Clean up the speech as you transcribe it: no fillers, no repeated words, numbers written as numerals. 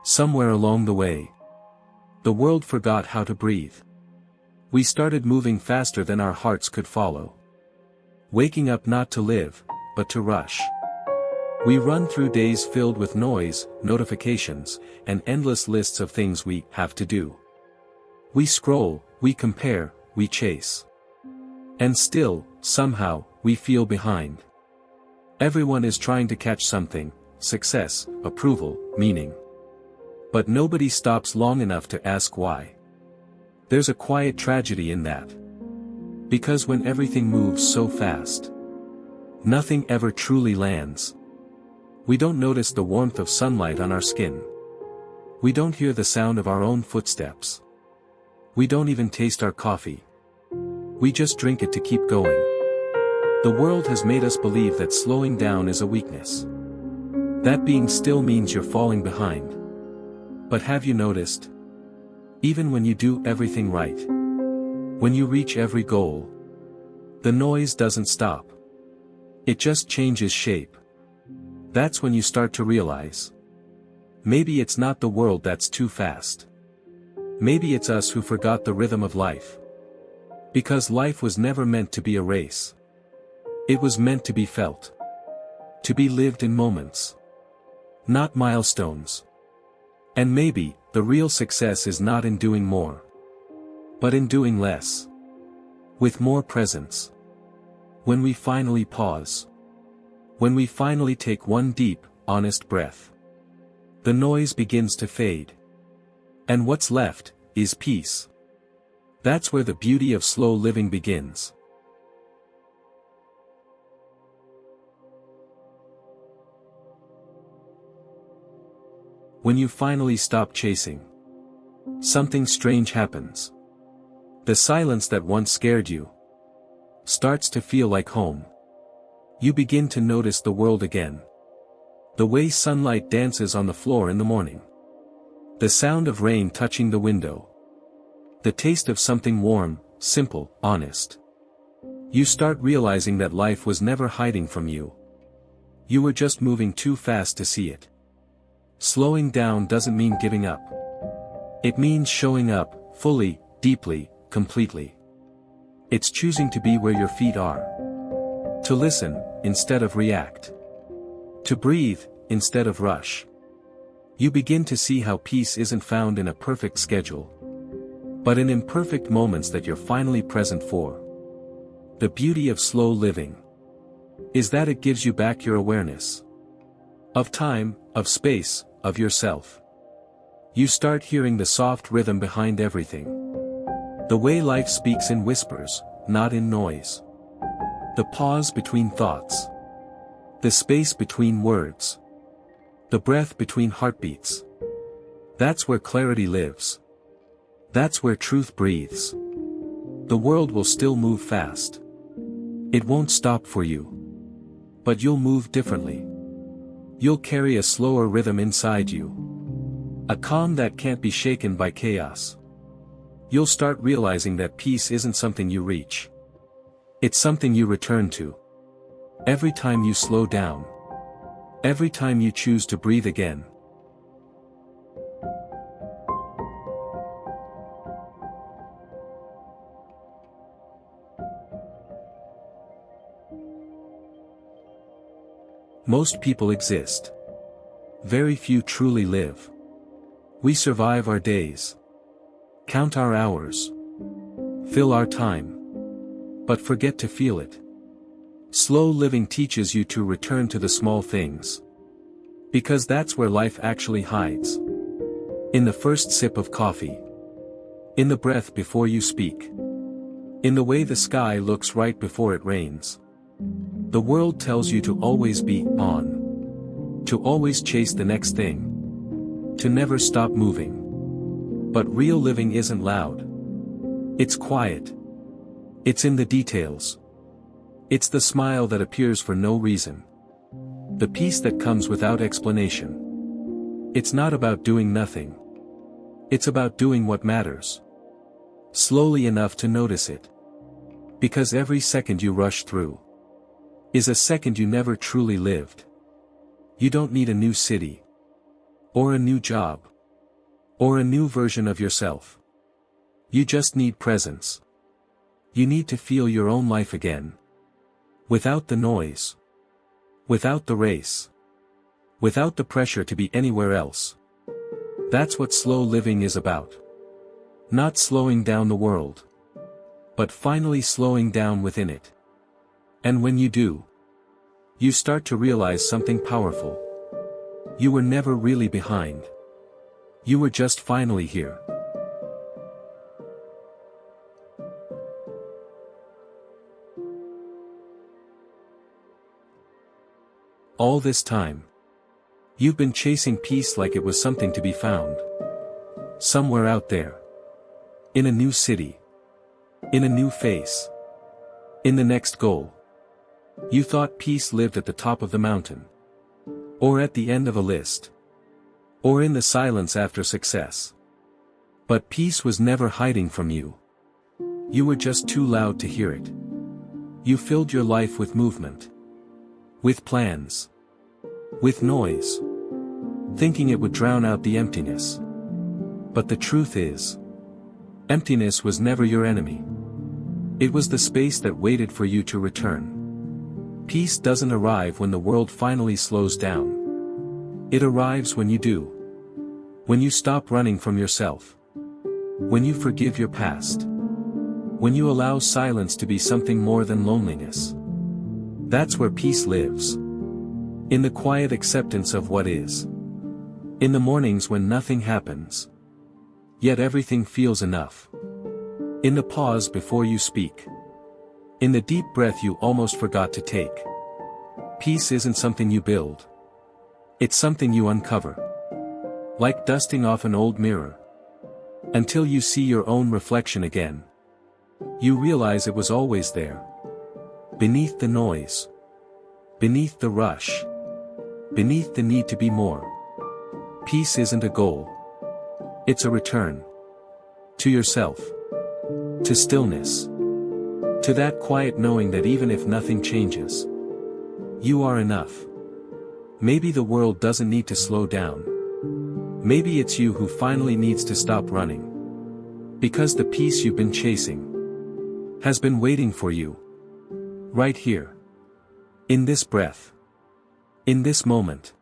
Somewhere along the way, the world forgot how to breathe. We started moving faster than our hearts could follow. Waking up not to live, but to rush. We run through days filled with noise, notifications, and endless lists of things we have to do. We scroll, we compare, we chase. And still, somehow, we feel behind. Everyone is trying to catch something: success, approval, meaning. But nobody stops long enough to ask why. There's a quiet tragedy in that. Because when everything moves so fast, nothing ever truly lands. We don't notice the warmth of sunlight on our skin. We don't hear the sound of our own footsteps. We don't even taste our coffee. We just drink it to keep going. The world has made us believe that slowing down is a weakness. That being still means you're falling behind. But have you noticed? Even when you do everything right, when you reach every goal, the noise doesn't stop. It just changes shape. That's when you start to realize. Maybe it's not the world that's too fast. Maybe it's us who forgot the rhythm of life. Because life was never meant to be a race. It was meant to be felt. To be lived in moments. Not milestones. And maybe, the real success is not in doing more, but in doing less. With more presence. When we finally pause. When we finally take one deep, honest breath. The noise begins to fade. And what's left, is peace. That's where the beauty of slow living begins. When you finally stop chasing, something strange happens. The silence that once scared you starts to feel like home. You begin to notice the world again. The way sunlight dances on the floor in the morning. The sound of rain touching the window. The taste of something warm, simple, honest. You start realizing that life was never hiding from you. You were just moving too fast to see it. Slowing down doesn't mean giving up. It means showing up, fully, deeply, completely. It's choosing to be where your feet are. To listen, instead of react. To breathe, instead of rush. You begin to see how peace isn't found in a perfect schedule, but in imperfect moments that you're finally present for. The beauty of slow living is that it gives you back your awareness. Of time, of space, of yourself. You start hearing the soft rhythm behind everything. The way life speaks in whispers, not in noise. The pause between thoughts. The space between words. The breath between heartbeats. That's where clarity lives. That's where truth breathes. The world will still move fast. It won't stop for you. But you'll move differently. You'll carry a slower rhythm inside you. A calm that can't be shaken by chaos. You'll start realizing that peace isn't something you reach. It's something you return to. Every time you slow down. Every time you choose to breathe again. Most people exist. Very few truly live. We survive our days. Count our hours. Fill our time. But forget to feel it. Slow living teaches you to return to the small things. Because that's where life actually hides. In the first sip of coffee. In the breath before you speak. In the way the sky looks right before it rains. The world tells you to always be on. To always chase the next thing. To never stop moving. But real living isn't loud. It's quiet. It's in the details. It's the smile that appears for no reason. The peace that comes without explanation. It's not about doing nothing. It's about doing what matters. Slowly enough to notice it. Because every second you rush through is a second you never truly lived. You don't need a new city. Or a new job. Or a new version of yourself. You just need presence. You need to feel your own life again. Without the noise. Without the race. Without the pressure to be anywhere else. That's what slow living is about. Not slowing down the world. But finally slowing down within it. And when you do, you start to realize something powerful. You were never really behind. You were just finally here. All this time, you've been chasing peace like it was something to be found. Somewhere out there. In a new city. In a new face. In the next goal. You thought peace lived at the top of the mountain. Or at the end of a list. Or in the silence after success. But peace was never hiding from you. You were just too loud to hear it. You filled your life with movement. With plans. With noise. Thinking it would drown out the emptiness. But the truth is, emptiness was never your enemy. It was the space that waited for you to return. Peace doesn't arrive when the world finally slows down. It arrives when you do. When you stop running from yourself. When you forgive your past. When you allow silence to be something more than loneliness. That's where peace lives. In the quiet acceptance of what is. In the mornings when nothing happens. Yet everything feels enough. In the pause before you speak. In the deep breath you almost forgot to take. Peace isn't something you build. It's something you uncover. Like dusting off an old mirror. Until you see your own reflection again. You realize it was always there. Beneath the noise. Beneath the rush. Beneath the need to be more. Peace isn't a goal. It's a return. To yourself. To stillness. To that quiet knowing that even if nothing changes, you are enough. Maybe the world doesn't need to slow down. Maybe it's you who finally needs to stop running. Because the peace you've been chasing has been waiting for you. Right here. In this breath. In this moment.